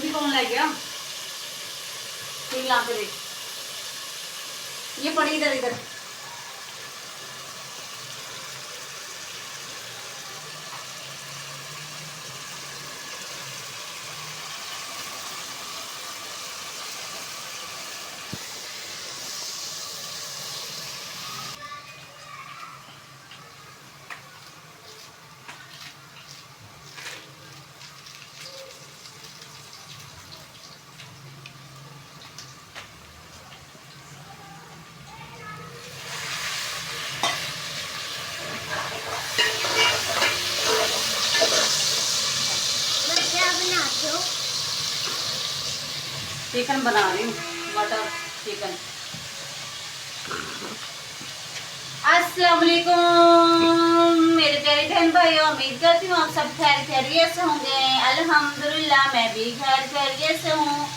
Scooty कौन ले गया? ठीक ला के देख, ये पड़ी इधर इधर। चिकन बना रही हूँ, मटर चिकन। अस्सलाम वालेकुम मेरे प्यारे बहन भाइयों, उम्मीद करती हूँ आप सब खैर खैरियत से होंगे। अल्हम्दुलिल्लाह मैं भी खैर खैरियत से हूँ।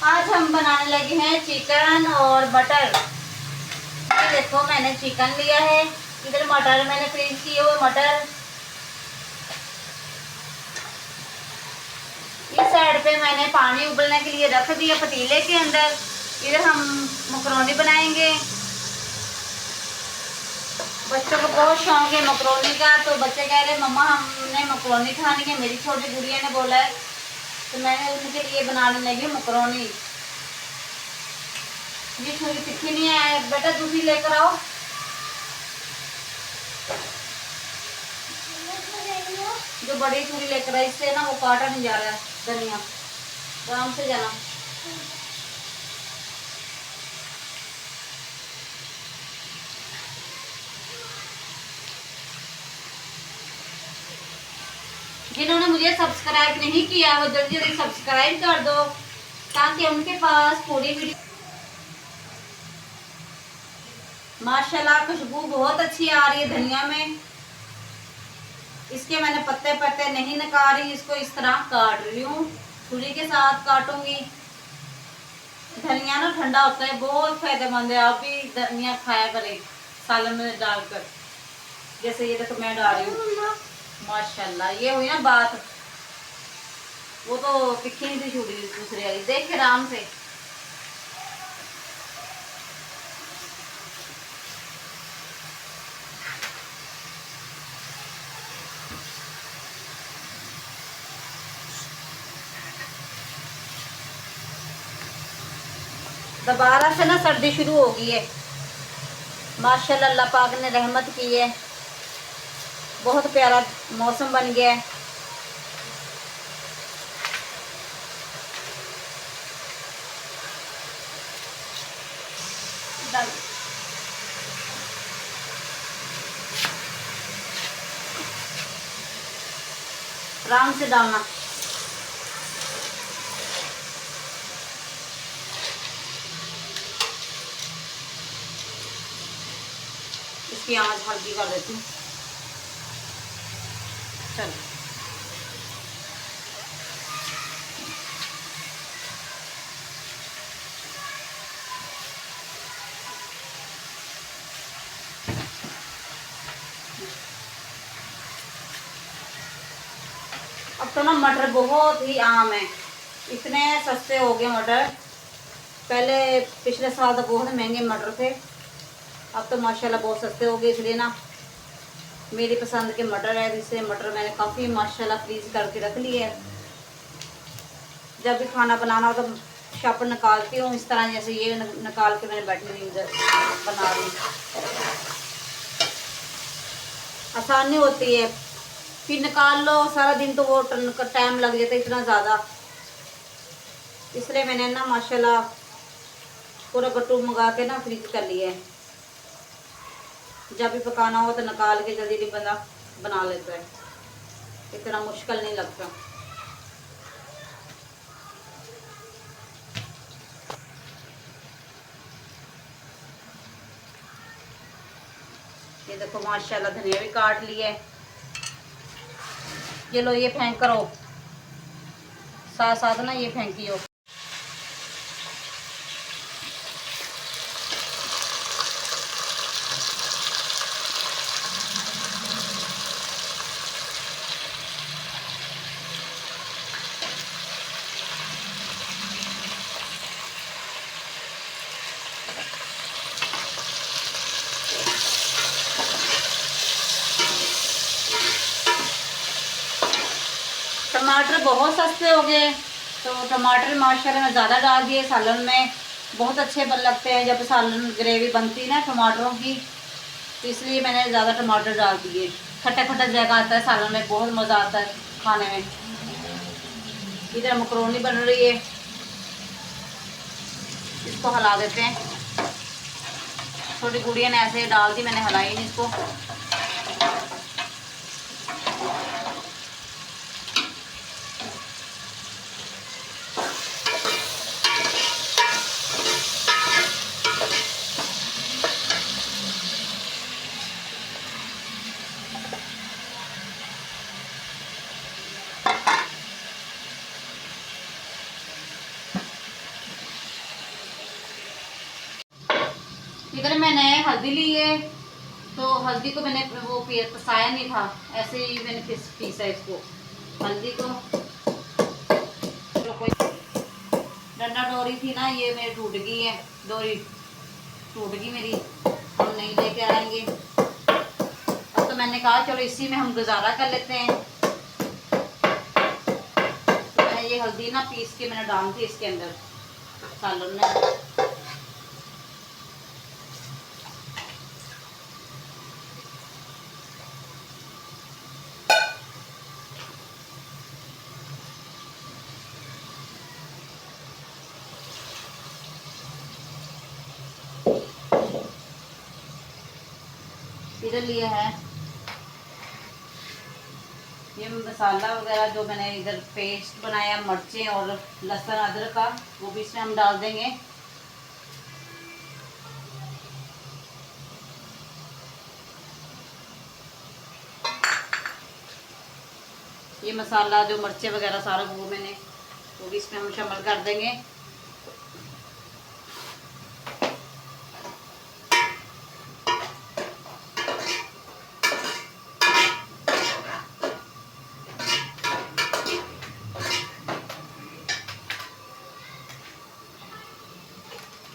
आज हम बनाने लगे हैं चिकन और मटर। ये देखो मैंने चिकन लिया है, इधर मटर मैंने फ्रीज किए हुए मटर। इस साइड पे मैंने पानी उबलने के लिए रख दिया पतीले के अंदर। इधर हम मकरोनी बनाएंगे। बच्चों को बहुत शौक है मकरोनी का, तो बच्चे कह रहे मम्मा हमने मकरोनी खानी है। मेरी छोटी गुड़िया ने बोला है, तो मैंने उनके लिए बनाने लगी मकरोनी। ये छुरी तिखी नहीं है बेटा, दूसरी लेकर आओ। जो बड़ी छुरी लेकर आई, इससे ना वो काटा नहीं जा रहा है धनिया। आराम से जाना। जिन्होंने मुझे सब्सक्राइब नहीं किया वो जल्दी जल्दी सब्सक्राइब कर दो, ताकि उनके पास पूरी वीडियो। माशाल्लाह खुशबू बहुत अच्छी आ रही है धनिया में। इसके मैंने पत्ते पत्ते नहीं निकाल रही, इसको इस तरह काट रही हूँ, छुरी के साथ काटूंगी। धनिया ना ठंडा होता है, बहुत फायदेमंद है। आप भी धनिया खाया करें सालन में डालकर, जैसे ये देखो मैं डाल रही हूँ। माशाल्लाह ये हुई ना बात। वो तो तिखी नहीं थी छुरी दूसरी वाली, देख के आराम से। दोबारा से ना सर्दी शुरू हो गई है। माशाल्लाह अल्लाह पाक ने रहमत की है, बहुत प्यारा मौसम बन गया है। आराम से डालना। इसकी आंच हल्की कर देती हूँ। चलो अब तो ना मटर बहुत ही आम है, इतने सस्ते हो गए मटर। पहले पिछले साल तक बहुत महंगे मटर थे, अब तो माशाल्लाह बहुत सस्ते हो गए। इसलिए ना मेरी पसंद के मटर है, जिससे मटर मैंने काफ़ी माशाल्लाह फ्रीज करके रख लिए है। जब भी खाना बनाना हो तो शापर निकालती हूँ इस तरह, जैसे ये निकाल के मैंने बैठी हुई इधर बना रही। आसानी होती है, फिर निकाल लो सारा दिन तो वो टाइम लग जाता है इतना ज़्यादा। इसलिए मैंने ना माशाल्लाह पूरा गट्टू मंगा के ना फ्रीज कर लिया है। जब भी पकाना हो तो निकाल के जल्दी जल्दी बंदा बना लेता है, इतना मुश्किल नहीं लगता। ये देखो माशाल्लाह धनिया भी काट लिया है। ये लो, ये फेंक करो, साथ साथ ना ये फेंकियो। टमाटर बहुत सस्ते हो गए, तो टमाटर माशाल्लाह में ज़्यादा डाल दिए सालन में। बहुत अच्छे बन लगते हैं जब सालन ग्रेवी बनती है ना टमाटरों की, तो इसलिए मैंने ज़्यादा टमाटर डाल दिए। खट्टा खट्टा जगह आता है सालन में, बहुत मज़ा आता है खाने में। इधर मकरोनी बन रही है, इसको हिला देते हैं। छोटी गुड़िया ने ऐसे डाल दी, मैंने हिलाई नहीं इसको। इधर मैंने हल्दी ली है, तो हल्दी को मैंने वो पसाया नहीं था, ऐसे ही मैंने पीसा इसको हल्दी को। तो कोई डंडा डोरी थी ना, ये मेरी टूट गई है, डोरी टूट गई मेरी, हम नहीं लेके आएंगे। अब तो मैंने कहा चलो इसी में हम गुजारा कर लेते हैं। तो मैंने ये हल्दी ना पीस के मैंने डाल दी इसके अंदर सालन में। इधर लिया है ये मसाला वगैरह जो मैंने इधर पेस्ट बनाया, मिर्चें और लहसुन अदरक का, वो भी इसमें हम डाल देंगे। ये मसाला जो मिर्चें वगैरह सारा वो मैंने वो भी इसमें हम शामिल कर देंगे।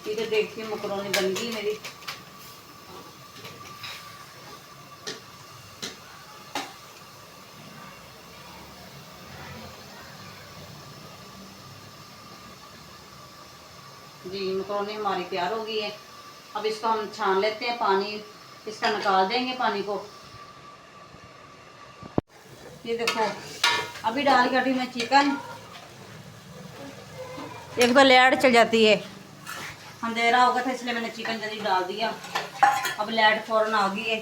इधर देखिए मकरोनी बन गई मेरी। जी मकरोनी हमारी तैयार हो गई है। अब इसको हम छान लेते हैं, पानी इसका निकाल देंगे पानी को। ये देखो अभी डाल के हटी मैं चिकन, एक तो लेट चल जाती है, अंधेरा होगा था इसलिए मैंने चिकन जल्दी डाल दिया। अब लाइट फौरन आ गई है,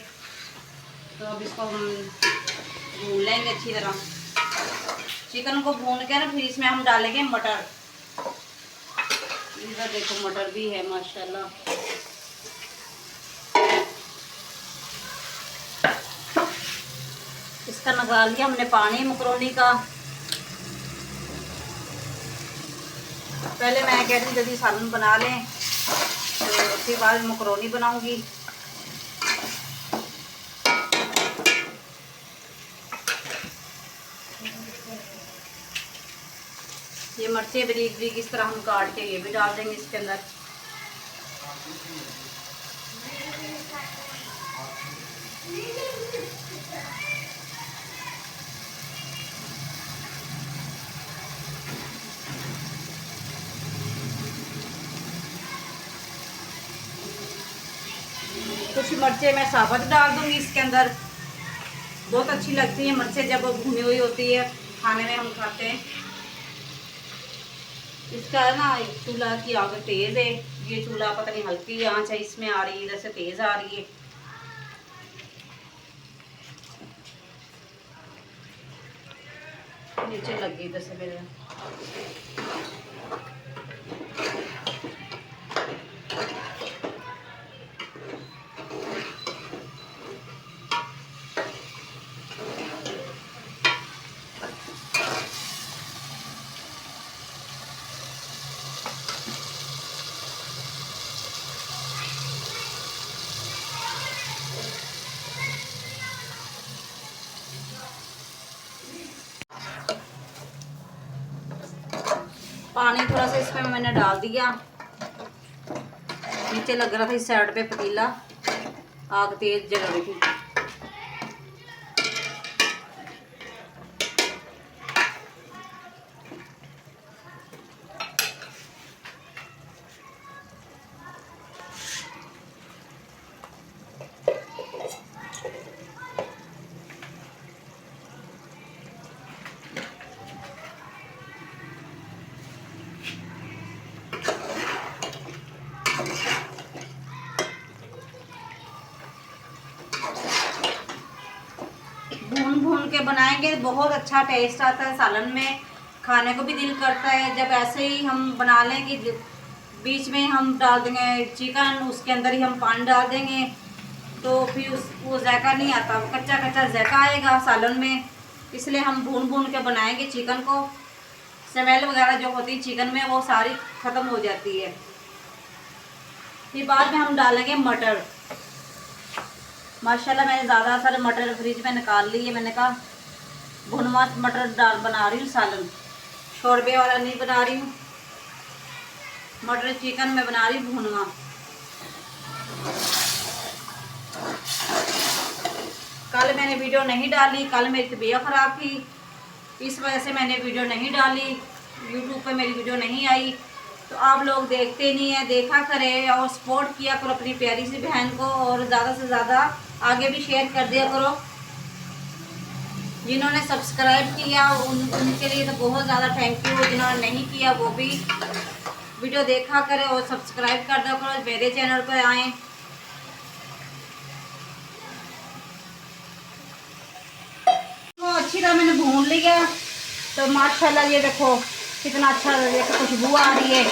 तो अब इसको हम भून लेंगे अच्छी तरह। चिकन को भून के ना फिर इसमें हम डालेंगे मटर। इधर देखो मटर भी है माशाल्लाह। इसका निकाल लिया हमने पानी मकरोनी का। पहले मैं कह रही जल्दी सालन बना लें, तो उसके बाद मकरोनी बनाऊंगी। ये मिर्चें बारीक बारीक इस तरह हम काट के ये भी डाल देंगे इसके अंदर। कुछ मिर्चें मैं साबुत डाल दूंगी इसके अंदर, बहुत अच्छी लगती है मिर्चें जब भुनी हुई होती है, खाने में हम खाते हैं। इसका है ना चूल्हा की आग तेज़ है, ये चूल्हा पता नहीं हल्की आंच है इसमें आ रही है, इधर से तेज़ आ रही है। नीचे लग गई इधर से मेरे। पानी थोड़ा सा इसमें मैंने डाल दिया, नीचे लग रहा था इस साइड पे पतीला, आग तेज जल रही थी। बनाएंगे बहुत अच्छा टेस्ट आता है सालन में, खाने को भी दिल करता है। जब ऐसे ही हम बना लें कि बीच में हम डाल देंगे चिकन, उसके अंदर ही हम पानी डाल देंगे, तो फिर वो जायका नहीं आता, कच्चा कच्चा जायका आएगा सालन में। इसलिए हम भून भून के बनाएंगे चिकन को, स्मेल वगैरह जो होती है चिकन में वो सारी ख़त्म हो जाती है। फिर बाद में हम डालेंगे मटर। माशाल्लाह मैंने ज़्यादा सारे मटर फ्रिज में निकाल लिए। मैंने कहा भुनवा मटर डाल बना रही हूँ सालन, शोरबे वाला नहीं बना रही हूँ, मटर चिकन में बना रही हूँ भुनवा। कल मैंने वीडियो नहीं डाली, कल मेरी तबीयत ख़राब थी, इस वजह से मैंने वीडियो नहीं डाली, यूट्यूब पे मेरी वीडियो नहीं आई। तो आप लोग देखते नहीं हैं, देखा करें और सपोर्ट किया करो अपनी प्यारी सी बहन को, और ज़्यादा से ज़्यादा आगे भी शेयर कर दिया करो। जिन्होंने सब्सक्राइब किया उनके लिए तो बहुत ज़्यादा थैंक यू, जिन्होंने नहीं किया वो भी वीडियो देखा करें और सब्सक्राइब कर दिया करो, मेरे चैनल पर आएँ। तो अच्छी तरह मैंने भून लिया, तो माशाल्लाह ये देखो कितना अच्छा खुशबू आ रही है।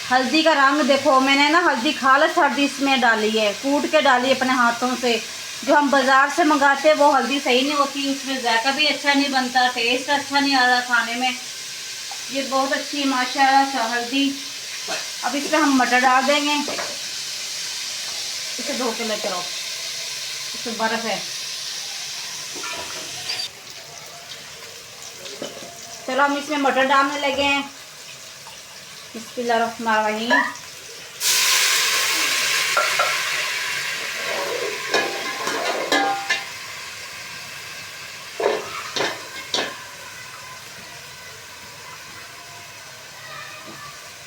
हल्दी का रंग देखो, मैंने ना हल्दी खालस हल्दी इसमें डाली है, कूट के डाली अपने हाथों से। जो हम बाज़ार से मंगाते हैं वो हल्दी सही नहीं होती, उसमें जायका भी अच्छा नहीं बनता, टेस्ट अच्छा नहीं आ रहा खाने में। ये बहुत अच्छी माशाल्लाह हल्दी। अब इसमें हम मटर डाल देंगे, इसे धो के लेते रहो, इसमें बर्फ़ है। चलो हम इसमें मटर डालने लगे हैं। बिस्मिल्लाहिर्रहमानिर्रहीम।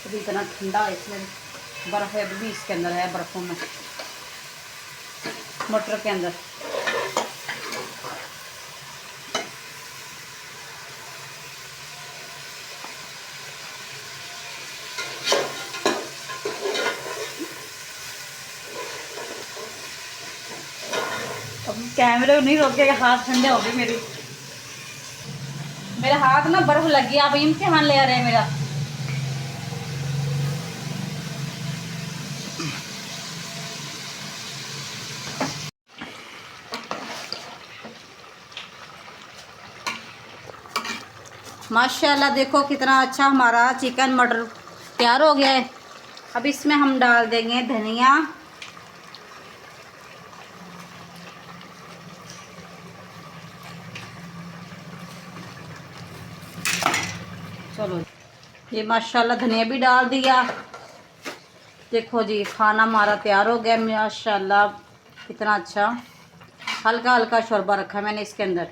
अभी इतना ठंडा है, इसमें बर्फ़ है, अभी इसके अंदर है, बर्फ़ों में मटर के अंदर। अब कैमरे नहीं रोकेगा, हाथ ठंडे हो गए मेरे हाथ ना बर्फ लग गया। अब इम्तिहान ले आ रहे हैं मेरा। माशाल्लाह देखो कितना अच्छा हमारा चिकन मटर तैयार हो गया है। अब इसमें हम डाल देंगे धनिया, चलो ये माशाल्लाह धनिया भी डाल दिया। देखो जी खाना हमारा तैयार हो गया माशाल्लाह, कितना अच्छा। हल्का हल्का शोरबा रखा मैंने इसके अंदर।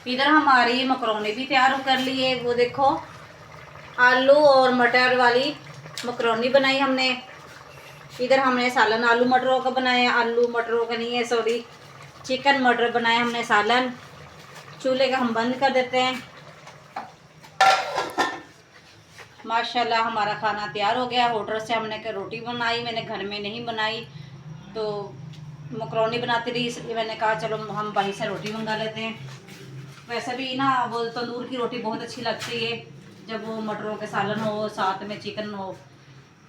इधर हमारी मकरोनी भी तैयार कर ली है, वो देखो आलू और मटर वाली मकरोनी बनाई हमने। इधर हमने सालन आलू मटरों का बनाया, आलू मटरों का नहीं है सॉरी, चिकन मटर बनाए हमने सालन। चूल्हे का हम बंद कर देते हैं। माशाल्लाह हमारा खाना तैयार हो गया। होटल से हमने रोटी बनाई, मैंने घर में नहीं बनाई, तो मकरोनी बनाती रही, इसलिए मैंने कहा चलो हम वहीं से रोटी मंगा लेते हैं। वैसे भी ना वो तंदूर की रोटी बहुत अच्छी लगती है, जब वो मटरों के सालन हो साथ में चिकन हो,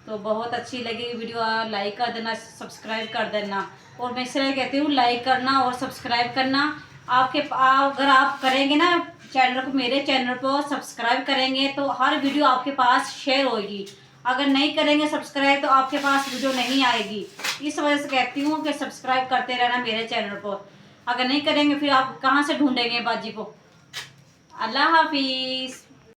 तो बहुत अच्छी लगी वीडियो। लाइक कर देना, सब्सक्राइब कर देना। और मैं इसलिए कहती हूँ लाइक करना और सब्सक्राइब करना। अगर आप करेंगे ना चैनल को, मेरे चैनल को सब्सक्राइब करेंगे तो हर वीडियो आपके पास शेयर होगी। अगर नहीं करेंगे सब्सक्राइब तो आपके पास वीडियो नहीं आएगी। इस वजह से कहती हूँ कि सब्सक्राइब करते रहना मेरे चैनल को। अगर नहीं करेंगे फिर आप कहाँ से ढूंढेंगे बाजी को। अल्लाह हाफिज़।